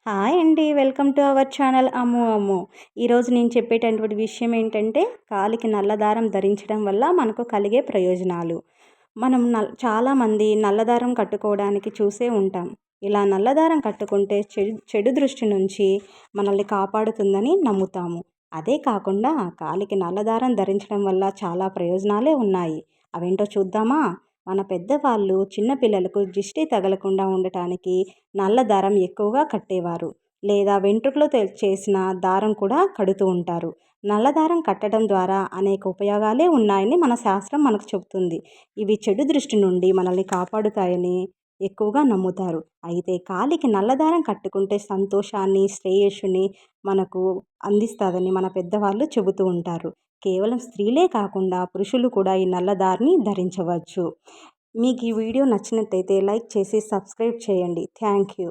Hi అండి. Welcome to our channel అమ్ము అమ్ము. ఈరోజు నేను చెప్పేటటువంటి విషయం ఏంటంటే, కాలికి నల్లదారం ధరించడం వల్ల మనకు కలిగే ప్రయోజనాలు. మనం చాలామంది నల్లదారం కట్టుకోవడానికి చూసే ఉంటాం. ఇలా నల్లదారం కట్టుకుంటే చెడు చెడు దృష్టి నుంచి మనల్ని కాపాడుతుందని నమ్ముతాము. అదే కాకుండా కాలికి నల్లదారం ధరించడం వల్ల చాలా ప్రయోజనాలే ఉన్నాయి. అవేంటో చూద్దామా? మన పెద్దవాళ్ళు చిన్న పిల్లలకు దిష్టి తగలకుండా ఉండటానికి నల్ల దారం ఎక్కువగా కట్టేవారు. లేదా వెంట్రుకలో చేసిన దారం కూడా కడుతూ ఉంటారు. నల్ల దారం కట్టడం ద్వారా అనేక ఉపయోగాలే ఉన్నాయని మన శాస్త్రం మనకు చెబుతుంది. ఇవి చెడు దృష్టి నుండి మనల్ని కాపాడుతాయని ఎక్కువగా నమ్ముతారు. అయితే కాలికి నల్లదారం కట్టుకుంటే సంతోషాన్ని, శ్రేయస్సుని మనకు అందిస్తుందని మన పెద్దవాళ్ళు చెబుతూ ఉంటారు. కేవలం స్త్రీలే కాకుండా పురుషులు కూడా ఈ నల్లదారిని ధరించవచ్చు. మీకు ఈ వీడియో నచ్చినట్టయితే లైక్ చేసి సబ్స్క్రైబ్ చేయండి. Thank you.